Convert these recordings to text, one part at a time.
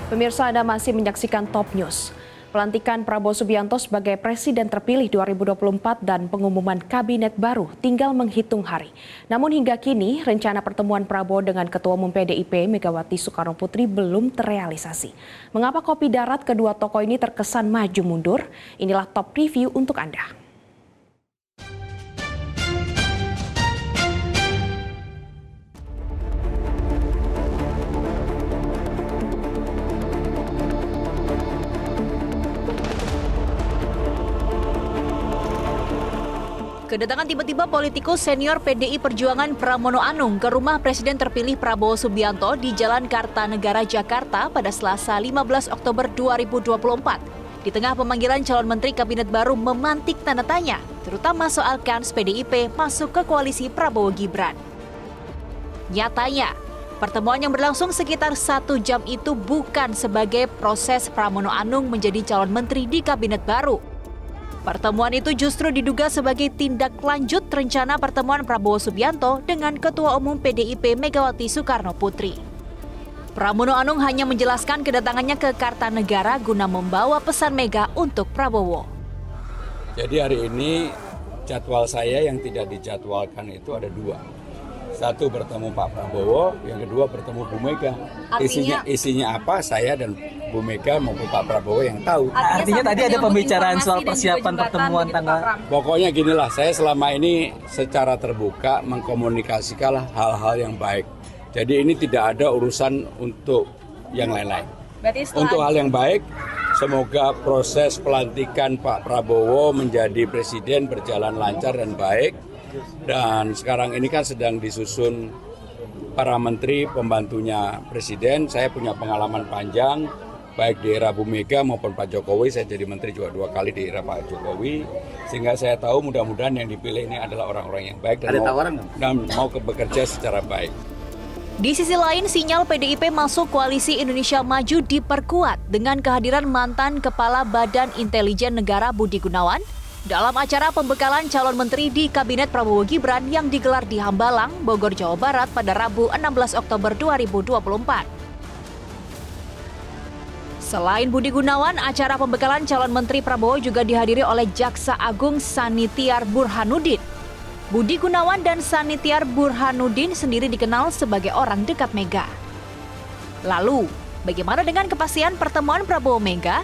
Pemirsa, Anda masih menyaksikan Top News. Pelantikan Prabowo Subianto sebagai Presiden terpilih 2024 dan pengumuman kabinet baru tinggal menghitung hari. Namun hingga kini rencana pertemuan Prabowo dengan Ketua Umum PDIP Megawati Soekarnoputri belum terrealisasi. Mengapa kopi darat kedua tokoh ini terkesan maju mundur? Inilah top review untuk Anda. Kedatangan tiba-tiba politikus senior PDI Perjuangan Pramono Anung ke rumah Presiden terpilih Prabowo Subianto di Jalan Kartanegara, Jakarta pada Selasa 15 Oktober 2024. Di tengah pemanggilan calon menteri kabinet baru memantik tanda tanya, terutama soal kans PDIP masuk ke koalisi Prabowo Gibran. Nyatanya, pertemuan yang berlangsung sekitar 1 jam itu bukan sebagai proses Pramono Anung menjadi calon menteri di kabinet baru. Pertemuan itu justru diduga sebagai tindak lanjut rencana pertemuan Prabowo Subianto dengan Ketua Umum PDIP Megawati Soekarnoputri. Pramono Anung hanya menjelaskan kedatangannya ke Kartanegara guna membawa pesan Mega untuk Prabowo. Jadi hari ini jadwal saya yang tidak dijadwalkan itu ada 2. Satu bertemu Pak Prabowo, yang kedua bertemu Bu Mega. Isinya apa saya dan Bu Mega maupun Pak Prabowo yang tahu. Artinya tadi ada pembicaraan soal persiapan pertemuan tanggal. Pokoknya ginilah, saya selama ini secara terbuka mengkomunikasikan hal-hal yang baik. Jadi ini tidak ada urusan untuk yang lain-lain. Untuk hal yang baik, semoga proses pelantikan Pak Prabowo menjadi presiden berjalan lancar dan baik. Dan sekarang ini kan sedang disusun para menteri pembantunya presiden. Saya punya pengalaman panjang, baik di era Bu Mega maupun Pak Jokowi. Saya jadi menteri juga 2 kali di era Pak Jokowi. Sehingga saya tahu mudah-mudahan yang dipilih ini adalah orang-orang yang baik dan mau bekerja secara baik. Di sisi lain, sinyal PDIP masuk koalisi Indonesia Maju diperkuat dengan kehadiran mantan Kepala Badan Intelijen Negara Budi Gunawan dalam acara pembekalan calon menteri di Kabinet Prabowo Gibran yang digelar di Hambalang, Bogor, Jawa Barat pada Rabu 16 Oktober 2024. Selain Budi Gunawan, acara pembekalan calon menteri Prabowo juga dihadiri oleh Jaksa Agung Sanitiar Burhanuddin. Budi Gunawan dan Sanitiar Burhanuddin sendiri dikenal sebagai orang dekat Mega. Lalu, bagaimana dengan kepastian pertemuan Prabowo Mega?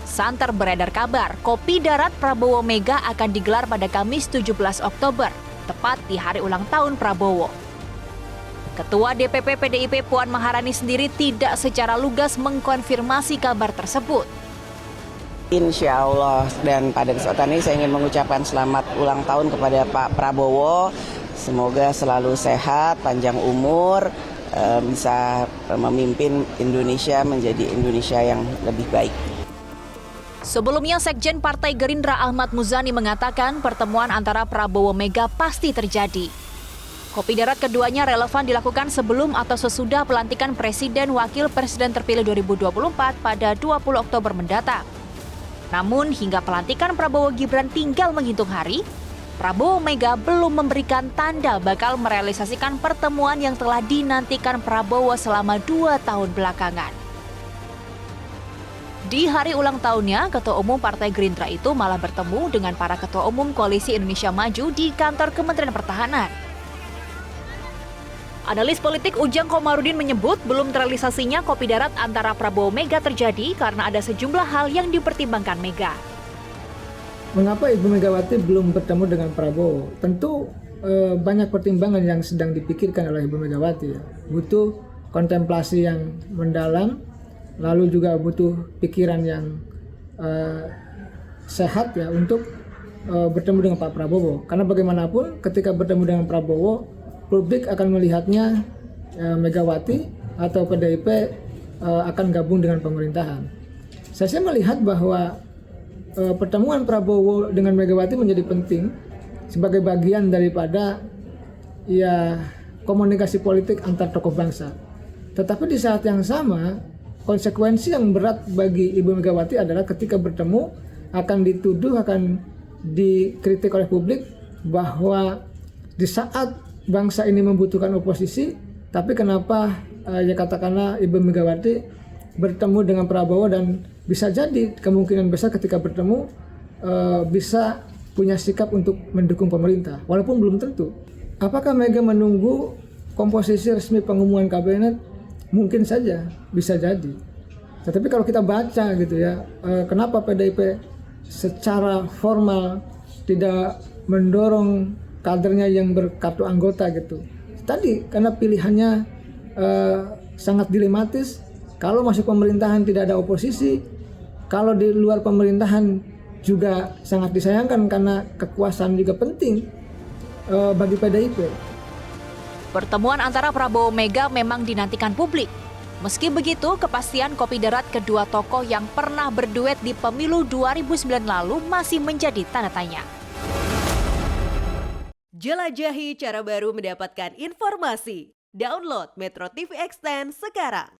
Santer beredar kabar, kopi darat Prabowo Mega akan digelar pada Kamis 17 Oktober, tepat di hari ulang tahun Prabowo. Ketua DPP PDIP Puan Maharani sendiri tidak secara lugas mengkonfirmasi kabar tersebut. Insya Allah, dan pada kesempatan ini saya ingin mengucapkan selamat ulang tahun kepada Pak Prabowo. Semoga selalu sehat, panjang umur, bisa memimpin Indonesia menjadi Indonesia yang lebih baik. Sebelumnya, Sekjen Partai Gerindra Ahmad Muzani mengatakan pertemuan antara Prabowo Mega pasti terjadi. Kopi darat keduanya relevan dilakukan sebelum atau sesudah pelantikan Presiden Wakil Presiden terpilih 2024 pada 20 Oktober mendatang. Namun hingga pelantikan Prabowo Gibran tinggal menghitung hari, Prabowo Mega belum memberikan tanda bakal merealisasikan pertemuan yang telah dinantikan Prabowo selama 2 tahun belakangan. Di hari ulang tahunnya, Ketua Umum Partai Gerindra itu malah bertemu dengan para Ketua Umum Koalisi Indonesia Maju di kantor Kementerian Pertahanan. Analis politik Ujang Komarudin menyebut belum terrealisasinya kopi darat antara Prabowo Mega terjadi karena ada sejumlah hal yang dipertimbangkan Mega. Mengapa Ibu Megawati belum bertemu dengan Prabowo? Tentu banyak pertimbangan yang sedang dipikirkan oleh Ibu Megawati. Butuh kontemplasi yang mendalam, lalu juga butuh pikiran yang sehat ya untuk bertemu dengan Pak Prabowo. Karena bagaimanapun ketika bertemu dengan Prabowo, publik akan melihatnya Megawati atau PDIP akan gabung dengan pemerintahan. Saya melihat bahwa pertemuan Prabowo dengan Megawati menjadi penting sebagai bagian daripada ya komunikasi politik antar tokoh bangsa. Tetapi di saat yang sama, konsekuensi yang berat bagi Ibu Megawati adalah ketika bertemu akan dituduh, akan dikritik oleh publik bahwa di saat bangsa ini membutuhkan oposisi, tapi kenapa ya katakanlah Ibu Megawati bertemu dengan Prabowo dan bisa jadi kemungkinan besar ketika bertemu bisa punya sikap untuk mendukung pemerintah, walaupun belum tentu. Apakah Mega menunggu komposisi resmi pengumuman kabinet? Mungkin saja, bisa jadi. Tetapi kalau kita baca gitu ya, kenapa PDIP secara formal tidak mendorong kadernya yang berkartu anggota gitu? Tadi karena pilihannya sangat dilematis. Kalau masuk pemerintahan tidak ada oposisi, kalau di luar pemerintahan juga sangat disayangkan karena kekuasaan juga penting bagi PDIP. Pertemuan antara Prabowo Mega memang dinantikan publik. Meski begitu, kepastian kopi darat kedua tokoh yang pernah berduet di pemilu 2009 lalu masih menjadi tanda tanya. Jelajahi cara baru mendapatkan informasi. Download Metro TV Extend sekarang.